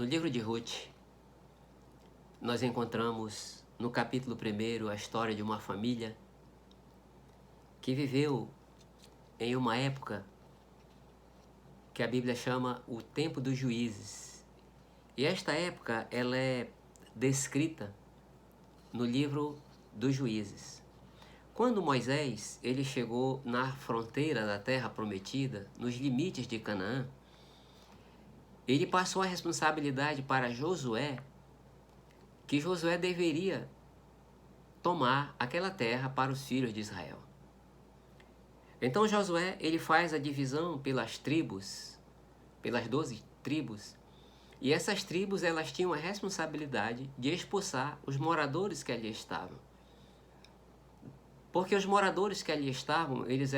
No livro de Ruth, nós encontramos no capítulo 1 a história de uma família que viveu em uma época que a Bíblia chama o tempo dos juízes. E esta época ela é descrita no livro dos juízes. Quando Moisés ele chegou na fronteira da terra prometida, nos limites de Canaã, ele passou a responsabilidade para Josué, que Josué deveria tomar aquela terra para os filhos de Israel. Então Josué ele faz a divisão pelas tribos, pelas 12 tribos, e essas tribos elas tinham a responsabilidade de expulsar os moradores que ali estavam. Porque os moradores que ali estavam, eles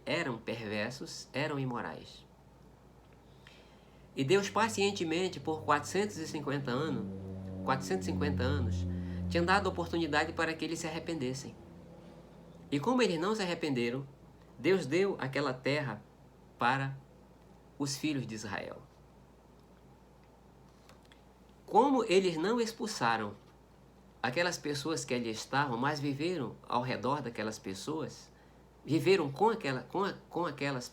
eram perversos, eram imorais. E Deus pacientemente, por 450 anos, tinha dado oportunidade para que eles se arrependessem. E como eles não se arrependeram, Deus deu aquela terra para os filhos de Israel. Como eles não expulsaram aquelas pessoas que ali estavam, mas viveram ao redor daquelas pessoas, viveram com aquelas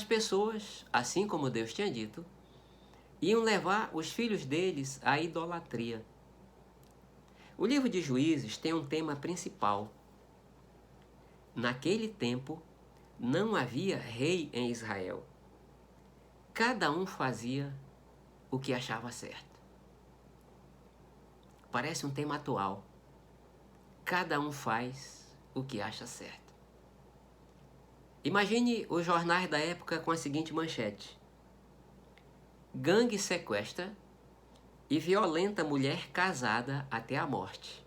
pessoas, assim como Deus tinha dito, iam levar os filhos deles à idolatria. O livro de Juízes tem um tema principal. Naquele tempo, não havia rei em Israel. Cada um fazia o que achava certo. Parece um tema atual. Cada um faz o que acha certo. Imagine os jornais da época com a seguinte manchete: gangue sequestra e violenta mulher casada até a morte.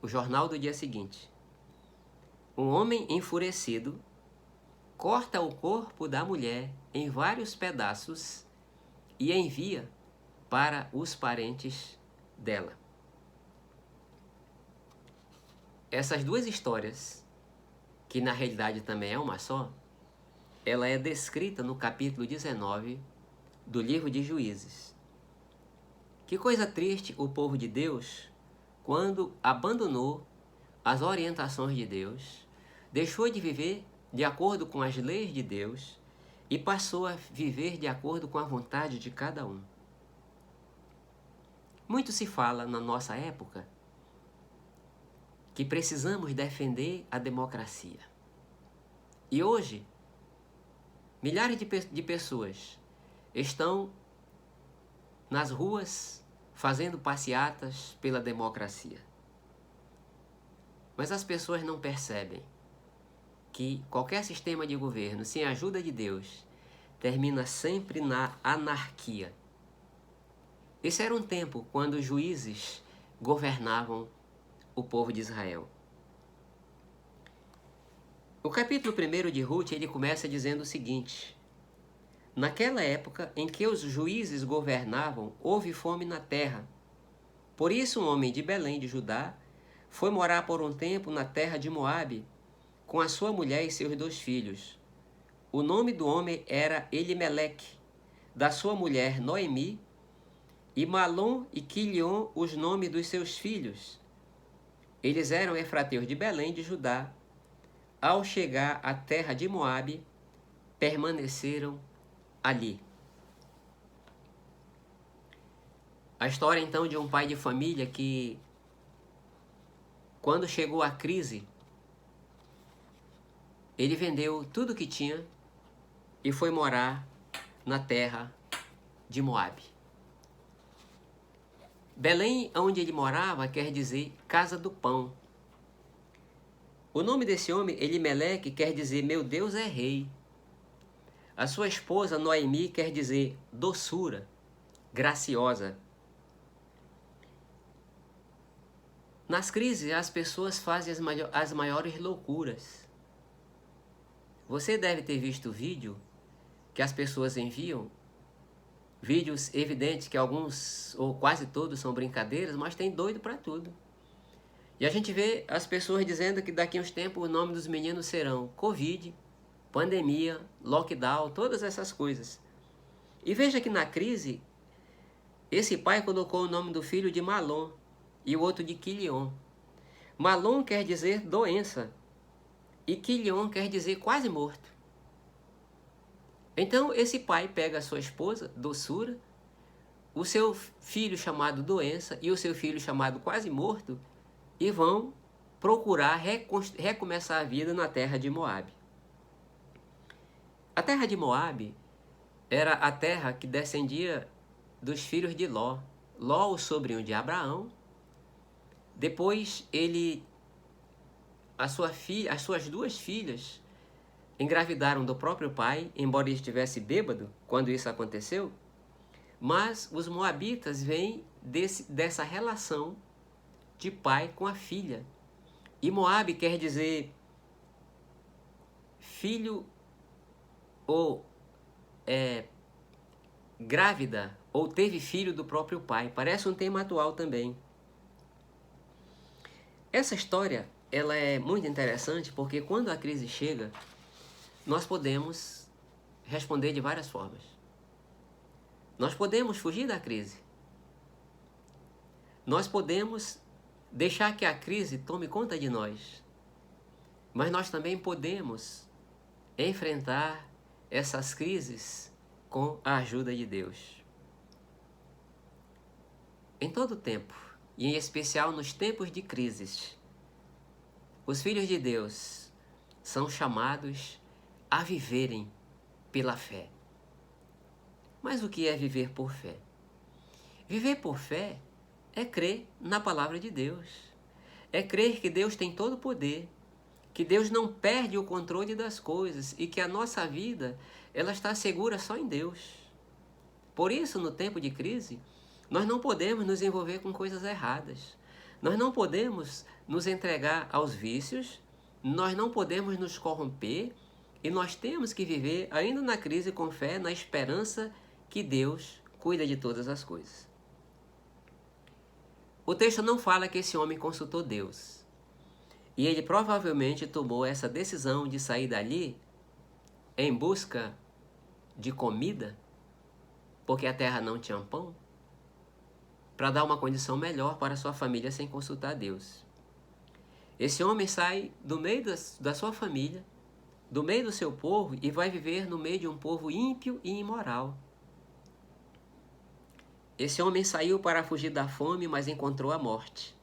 O jornal do dia seguinte: um homem enfurecido corta o corpo da mulher em vários pedaços e envia para os parentes dela. Essas duas histórias, que na realidade também é uma só, ela é descrita no capítulo 19 do livro de Juízes. Que coisa triste o povo de Deus quando abandonou as orientações de Deus, deixou de viver de acordo com as leis de Deus e passou a viver de acordo com a vontade de cada um. Muito se fala na nossa época que precisamos defender a democracia. E hoje, milhares de pessoas estão nas ruas fazendo passeatas pela democracia. Mas as pessoas não percebem que qualquer sistema de governo, sem a ajuda de Deus, termina sempre na anarquia. Esse era um tempo quando os juízes governavam o povo de Israel. O capítulo 1 de Ruth, ele começa dizendo o seguinte: naquela época em que os juízes governavam, houve fome na terra. Por isso um homem de Belém de Judá foi morar por um tempo na terra de Moabe, com a sua mulher e seus 2 filhos. O nome do homem era Elimeleque, da sua mulher Noemi, e Malom e Quilion os nomes dos seus filhos. Eles eram efrateus de Belém de Judá. Ao chegar à terra de Moabe, permaneceram ali. A história então de um pai de família que, quando chegou a crise, ele vendeu tudo que tinha e foi morar na terra de Moabe. Belém, onde ele morava, quer dizer casa do pão. O nome desse homem, Elimeleque, quer dizer meu Deus é rei. A sua esposa, Noemi, quer dizer doçura, graciosa. Nas crises, as pessoas fazem as maiores loucuras. Você deve ter visto o vídeo que as pessoas enviam, vídeos evidentes que alguns ou quase todos são brincadeiras, mas tem doido para tudo. E a gente vê as pessoas dizendo que daqui a uns tempos o nome dos meninos serão Covid, pandemia, lockdown, todas essas coisas. E veja que na crise, esse pai colocou o nome do filho de Malom e o outro de Quilion. Malom quer dizer doença e Quilion quer dizer quase morto. Então esse pai pega a sua esposa, doçura, o seu filho chamado doença e o seu filho chamado quase morto e vão procurar recomeçar a vida na terra de Moabe. A terra de Moabe era a terra que descendia dos filhos de Ló. Ló, o sobrinho de Abraão. Depois as suas duas filhas engravidaram do próprio pai, embora ele estivesse bêbado quando isso aconteceu. Mas os moabitas vêm dessa relação de pai com a filha. E Moabe quer dizer filho ou grávida ou teve filho do próprio pai. Parece um tema atual também. Essa história ela é muito interessante porque quando a crise chega, nós podemos responder de várias formas. Nós podemos fugir da crise. Nós podemos deixar que a crise tome conta de nós. Mas nós também podemos enfrentar essas crises com a ajuda de Deus. Em todo tempo, e em especial nos tempos de crises, os filhos de Deus são chamados a viverem pela fé. Mas o que é viver por fé? Viver por fé é crer na palavra de Deus. É crer que Deus tem todo o poder, que Deus não perde o controle das coisas e que a nossa vida ela está segura só em Deus. Por isso, no tempo de crise, nós não podemos nos envolver com coisas erradas. Nós não podemos nos entregar aos vícios, nós não podemos nos corromper e nós temos que viver ainda na crise com fé, na esperança que Deus cuida de todas as coisas. O texto não fala que esse homem consultou Deus. E ele provavelmente tomou essa decisão de sair dali em busca de comida, porque a terra não tinha pão, para dar uma condição melhor para sua família sem consultar Deus. Esse homem sai do meio da sua família, do meio do seu povo e vai viver no meio de um povo ímpio e imoral. Esse homem saiu para fugir da fome, mas encontrou a morte.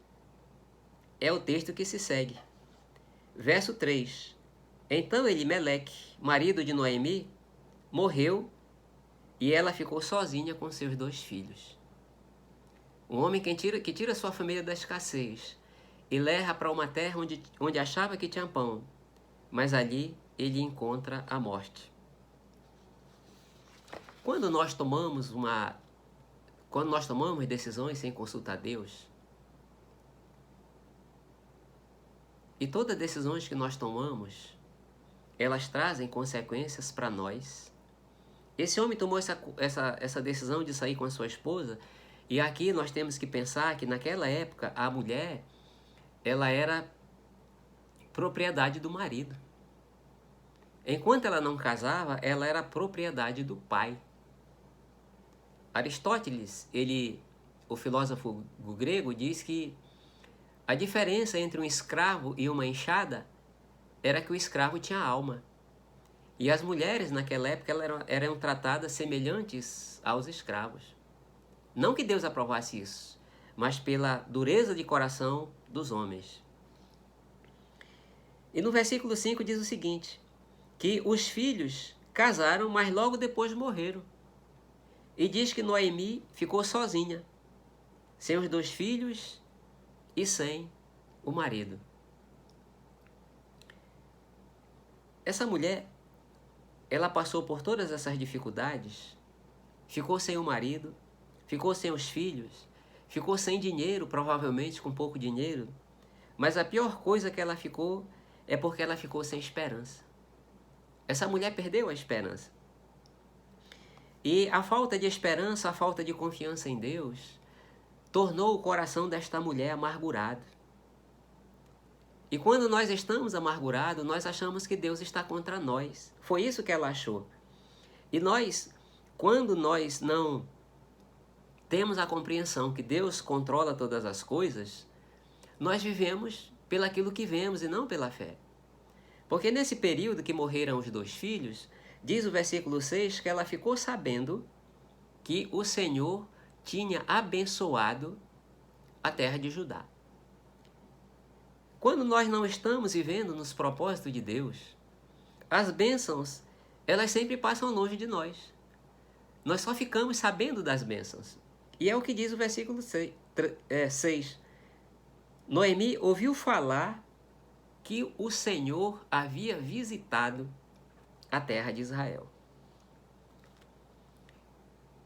É o texto que se segue. Verso 3. Então Elimeleque, marido de Noemi, morreu e ela ficou sozinha com seus 2 filhos. Um homem que tira sua família da escassez e leva para uma terra onde achava que tinha pão, mas ali ele encontra a morte. Quando nós tomamos decisões sem consultar Deus, e todas as decisões que nós tomamos, elas trazem consequências para nós. Esse homem tomou essa decisão de sair com a sua esposa, e aqui nós temos que pensar que naquela época a mulher, ela era propriedade do marido. Enquanto ela não casava, ela era propriedade do pai. Aristóteles, o filósofo grego, diz que a diferença entre um escravo e uma enxada era que o escravo tinha alma. E as mulheres naquela época eram tratadas semelhantes aos escravos. Não que Deus aprovasse isso, mas pela dureza de coração dos homens. E no versículo 5 diz o seguinte, que os filhos casaram, mas logo depois morreram. E diz que Noemi ficou sozinha, sem os 2 filhos e sem o marido. Essa mulher, ela passou por todas essas dificuldades, ficou sem o marido, ficou sem os filhos, ficou sem dinheiro, provavelmente com pouco dinheiro, mas a pior coisa que ela ficou é porque ela ficou sem esperança. Essa mulher perdeu a esperança. E a falta de esperança, a falta de confiança em Deus, tornou o coração desta mulher amargurado. E quando nós estamos amargurados, nós achamos que Deus está contra nós. Foi isso que ela achou. E nós, quando nós não temos a compreensão que Deus controla todas as coisas, nós vivemos pelaquilo que vemos e não pela fé. Porque nesse período que morreram os 2 filhos, diz o versículo 6 que ela ficou sabendo que o Senhor tinha abençoado a terra de Judá. Quando nós não estamos vivendo nos propósitos de Deus, as bênçãos, elas sempre passam longe de nós. Nós só ficamos sabendo das bênçãos. E é o que diz o versículo 6. Noemi ouviu falar que o Senhor havia visitado a terra de Israel.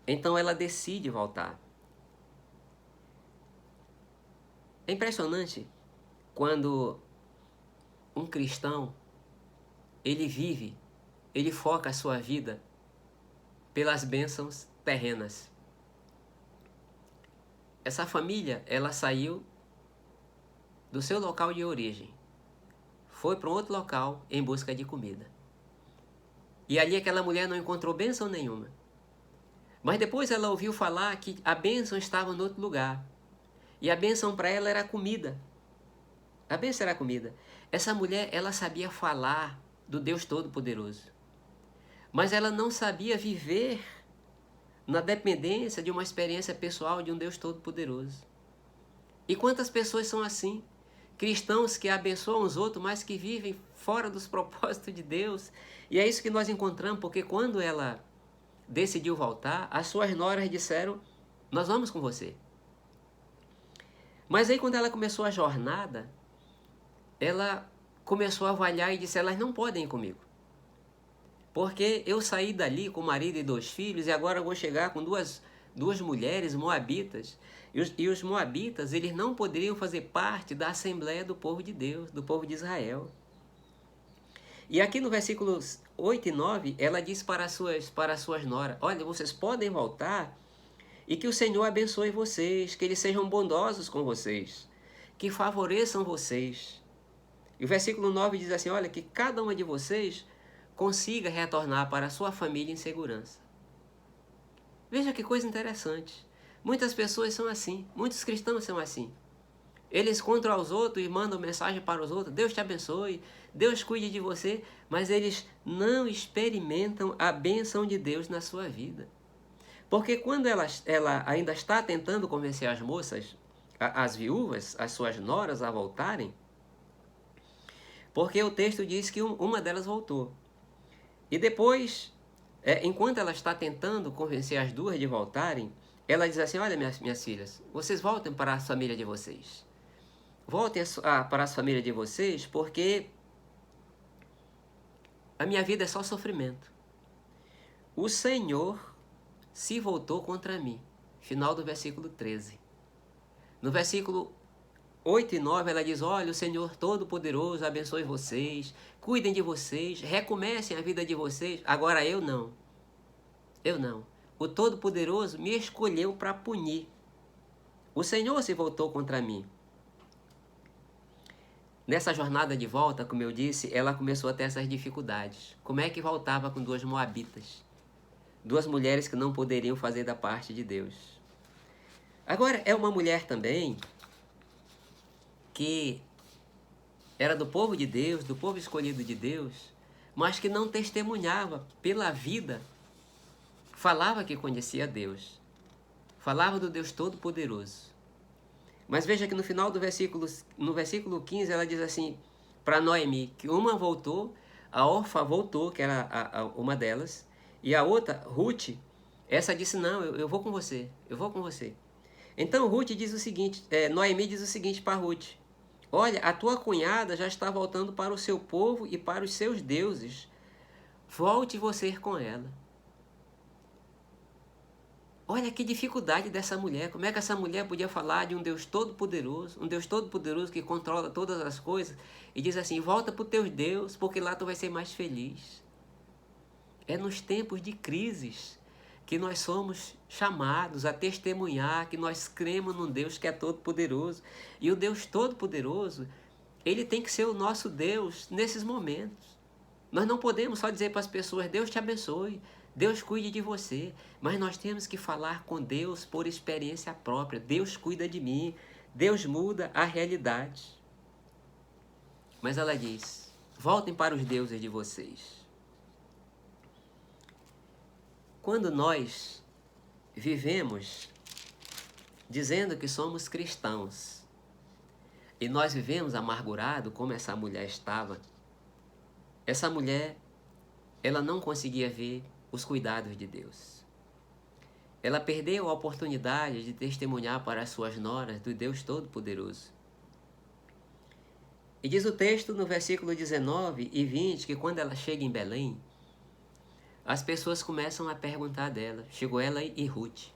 Então ela decide voltar. É impressionante quando um cristão, ele foca a sua vida pelas bênçãos terrenas. Essa família, ela saiu do seu local de origem, foi para um outro local em busca de comida. E ali aquela mulher não encontrou bênção nenhuma. Mas depois ela ouviu falar que a bênção estava em outro lugar. E a bênção para ela era a comida. A bênção era a comida. Essa mulher, ela sabia falar do Deus Todo-Poderoso. Mas ela não sabia viver na dependência de uma experiência pessoal de um Deus Todo-Poderoso. E quantas pessoas são assim? Cristãos que abençoam os outros, mas que vivem fora dos propósitos de Deus. E é isso que nós encontramos, porque quando ela decidiu voltar, as suas noras disseram, nós vamos com você. Mas aí quando ela começou a jornada, ela começou a avaliar e disse, elas não podem ir comigo. Porque eu saí dali com o marido e 2 filhos e agora eu vou chegar com duas mulheres moabitas. E os moabitas, eles não poderiam fazer parte da Assembleia do povo de Deus, do povo de Israel. E aqui no versículos 8 e 9, ela diz para as suas noras, olha, vocês podem voltar e que o Senhor abençoe vocês, que eles sejam bondosos com vocês, que favoreçam vocês. E o versículo 9 diz assim, olha, que cada uma de vocês consiga retornar para a sua família em segurança. Veja que coisa interessante. Muitas pessoas são assim, muitos cristãos são assim. Eles contra os outros e mandam mensagem para os outros, Deus te abençoe, Deus cuide de você, mas eles não experimentam a bênção de Deus na sua vida. Porque quando ela ainda está tentando convencer as moças, as viúvas, as suas noras a voltarem, porque o texto diz que uma delas voltou. E depois, enquanto ela está tentando convencer as 2 de voltarem, ela diz assim, olha minhas filhas, vocês voltem para a família de vocês. Voltem para a família de vocês, porque a minha vida é só sofrimento. O Senhor se voltou contra mim. Final do versículo 13. No versículo 8 e 9 ela diz, olha, o Senhor Todo-Poderoso abençoe vocês, cuidem de vocês, recomecem a vida de vocês. Agora eu não. Eu não. O Todo-Poderoso me escolheu para punir. O Senhor se voltou contra mim. Nessa jornada de volta, como eu disse, ela começou a ter essas dificuldades. Como é que voltava com 2 moabitas? 2 mulheres que não poderiam fazer da parte de Deus. Agora, é uma mulher também que era do povo de Deus, do povo escolhido de Deus, mas que não testemunhava pela vida. Falava que conhecia Deus. Falava do Deus Todo-Poderoso. Mas veja que no final do no versículo 15, ela diz assim, para Noemi, que uma voltou, a Orfa voltou, que era uma delas, e a outra, Ruth, essa disse, não, eu vou com você, eu vou com você. Então Ruth diz o seguinte, Noemi diz o seguinte para Ruth, olha, a tua cunhada já está voltando para o seu povo e para os seus deuses, volte você com ela. Olha que dificuldade dessa mulher, como é que essa mulher podia falar de um Deus Todo-Poderoso, um Deus Todo-Poderoso que controla todas as coisas, e diz assim, volta para o teu Deus, porque lá tu vai ser mais feliz. É nos tempos de crises que nós somos chamados a testemunhar que nós cremos num Deus que é Todo-Poderoso. E o Deus Todo-Poderoso, ele tem que ser o nosso Deus nesses momentos. Nós não podemos só dizer para as pessoas, Deus te abençoe, Deus cuide de você, mas nós temos que falar com Deus por experiência própria. Deus cuida de mim, Deus muda a realidade. Mas ela diz, voltem para os deuses de vocês. Quando nós vivemos dizendo que somos cristãos e nós vivemos amargurado como essa mulher estava, essa mulher, ela não conseguia ver os cuidados de Deus. Ela perdeu a oportunidade de testemunhar para as suas noras do Deus Todo-Poderoso. E diz o texto no versículo 19 e 20 que quando ela chega em Belém, as pessoas começam a perguntar dela. Chegou ela e Ruth.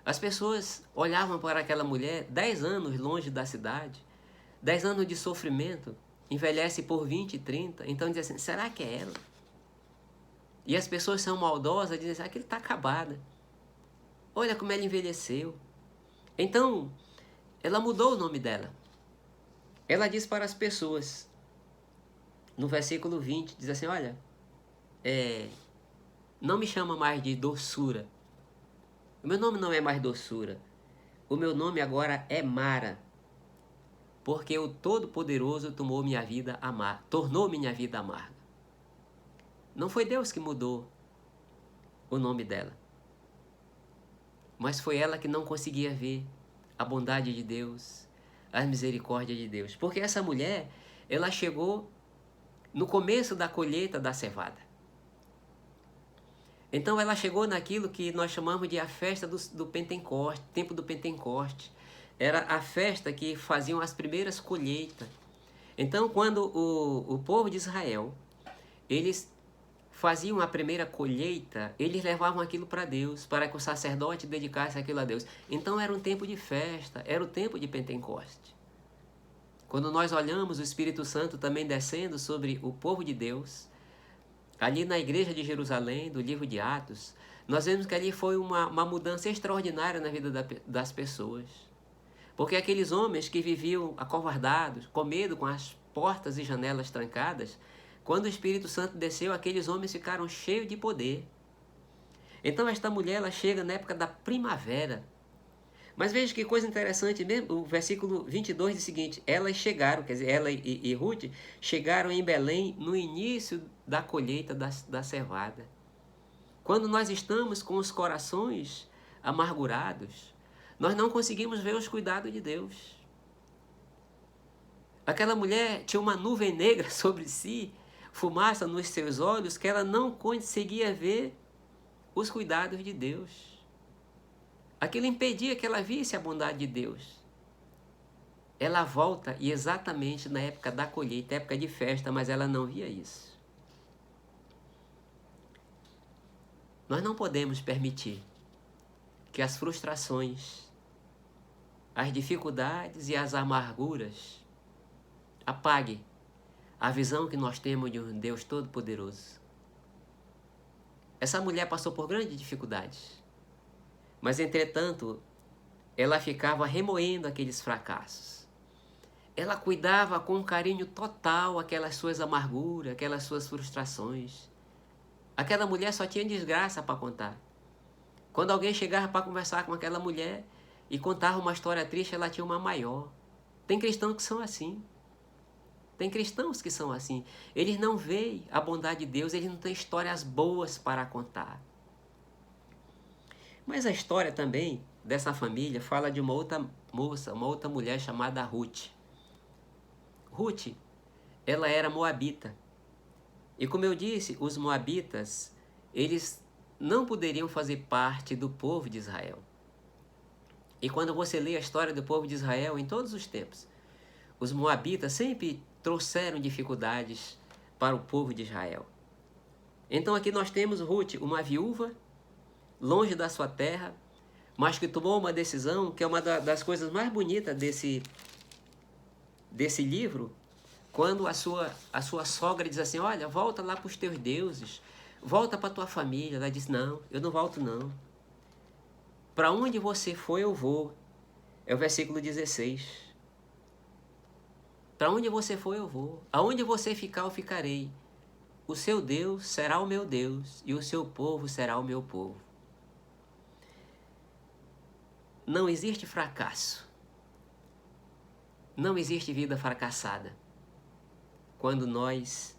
As pessoas olhavam para aquela mulher 10 anos longe da cidade, 10 anos de sofrimento, envelhece por 20, 30, então diz assim, será que é ela? E as pessoas são maldosas, dizem assim, aquele está acabada. Olha como ela envelheceu. Então, ela mudou o nome dela. Ela diz para as pessoas, no versículo 20, diz assim, olha, não me chama mais de doçura. O meu nome não é mais doçura. O meu nome agora é Mara. Porque o Todo-Poderoso tornou minha vida amarga. Não foi Deus que mudou o nome dela. Mas foi ela que não conseguia ver a bondade de Deus, a misericórdia de Deus. Porque essa mulher, ela chegou no começo da colheita da cevada. Então ela chegou naquilo que nós chamamos de a festa do Pentecoste, tempo do Pentecoste. Era a festa que faziam as primeiras colheitas. Então quando o povo de Israel, eles faziam a primeira colheita, eles levavam aquilo para Deus, para que o sacerdote dedicasse aquilo a Deus. Então era um tempo de festa, era o tempo de Pentecoste. Quando nós olhamos o Espírito Santo também descendo sobre o povo de Deus, ali na igreja de Jerusalém, do livro de Atos, nós vemos que ali foi uma mudança extraordinária na vida das pessoas. Porque aqueles homens que viviam acovardados, com medo, com as portas e janelas trancadas, quando o Espírito Santo desceu, aqueles homens ficaram cheios de poder. Então esta mulher, ela chega na época da primavera. Mas veja que coisa interessante mesmo, o versículo 22 diz o seguinte, elas chegaram, quer dizer, ela e Ruth chegaram em Belém no início da colheita da cevada. Quando nós estamos com os corações amargurados, nós não conseguimos ver os cuidados de Deus. Aquela mulher tinha uma nuvem negra sobre si, fumaça nos seus olhos, que ela não conseguia ver os cuidados de Deus. Aquilo impedia que ela visse a bondade de Deus. Ela volta e exatamente na época da colheita, época de festa, mas ela não via isso. Nós não podemos permitir que as frustrações, as dificuldades e as amarguras apaguem a visão que nós temos de um Deus Todo-Poderoso. Essa mulher passou por grandes dificuldades, mas entretanto, ela ficava remoendo aqueles fracassos. Ela cuidava com carinho total aquelas suas amarguras, aquelas suas frustrações. Aquela mulher só tinha desgraça para contar. Quando alguém chegava para conversar com aquela mulher e contava uma história triste, ela tinha uma maior. Tem cristãos que são assim. Tem cristãos que são assim. Eles não veem a bondade de Deus, eles não têm histórias boas para contar. Mas a história também dessa família fala de uma outra moça, uma outra mulher chamada Ruth. Ruth, ela era moabita. E como eu disse, os moabitas, eles não poderiam fazer parte do povo de Israel. E quando você lê a história do povo de Israel em todos os tempos, os moabitas sempre trouxeram dificuldades para o povo de Israel. Então aqui nós temos Ruth, uma viúva, longe da sua terra, mas que tomou uma decisão que é uma das coisas mais bonitas desse livro, quando a sua sogra diz assim, olha, volta lá para os teus deuses, volta para a tua família. Ela diz, não, eu não volto não. Para onde você for, eu vou. É o versículo 16. Para onde você for, eu vou. Aonde você ficar, eu ficarei. o seu Deus será o meu Deus e o seu povo será o meu povo. Não existe fracasso. Não existe vida fracassada quando nós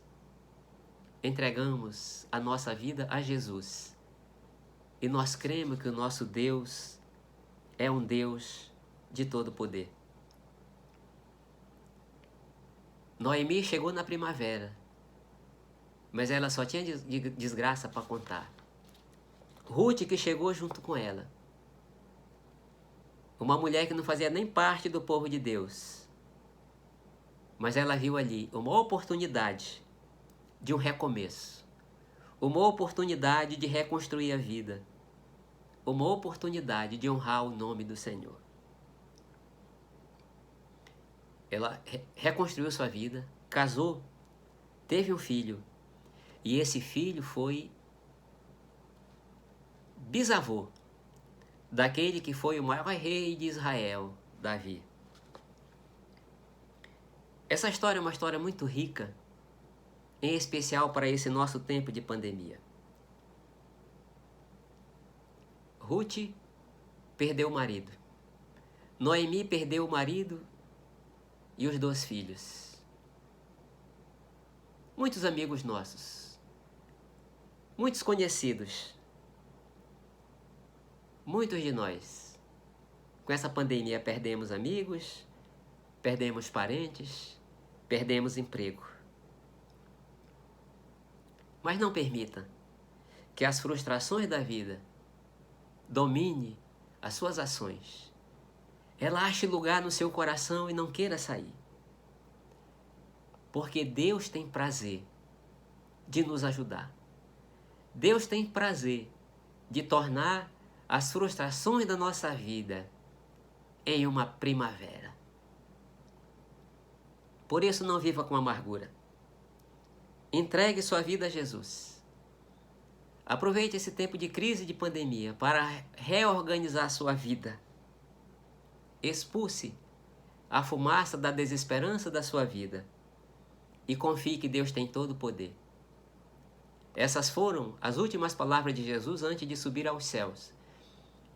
entregamos a nossa vida a Jesus e nós cremos que o nosso Deus é um Deus de todo poder. Noemi chegou na primavera, mas ela só tinha desgraça para contar. Ruth, que chegou junto com ela, uma mulher que não fazia nem parte do povo de Deus, mas ela viu ali uma oportunidade de um recomeço, uma oportunidade de reconstruir a vida, uma oportunidade de honrar o nome do Senhor. Ela reconstruiu sua vida, casou, teve um filho, e esse filho foi bisavô daquele que foi o maior rei de Israel, Davi. Essa história é uma história muito rica, em especial para esse nosso tempo de pandemia. Ruth perdeu o marido. Noemi perdeu o marido e os 2 filhos. Muitos amigos nossos, muitos conhecidos, muitos de nós, com essa pandemia perdemos amigos, perdemos parentes, perdemos emprego. Mas não permita que as frustrações da vida domine as suas ações. Ela ache lugar no seu coração e não queira sair. Porque Deus tem prazer de nos ajudar. Deus tem prazer de tornar as frustrações da nossa vida em uma primavera. Por isso não viva com amargura. Entregue sua vida a Jesus. Aproveite esse tempo de crise e de pandemia para reorganizar sua vida. Expulse a fumaça da desesperança da sua vida e confie que Deus tem todo o poder. Essas foram as últimas palavras de Jesus antes de subir aos céus.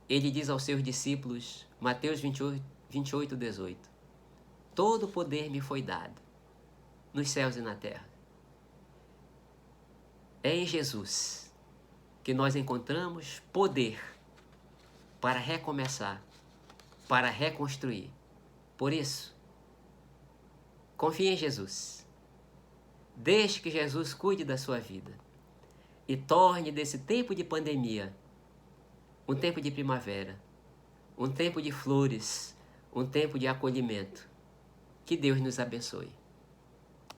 Ele diz aos seus discípulos, Mateus 28, 18, todo o poder me foi dado, nos céus e na terra. É em Jesus que nós encontramos poder para recomeçar, para reconstruir. Por isso, confie em Jesus. Deixe que Jesus cuide da sua vida e torne desse tempo de pandemia um tempo de primavera, um tempo de flores, um tempo de acolhimento. Que Deus nos abençoe.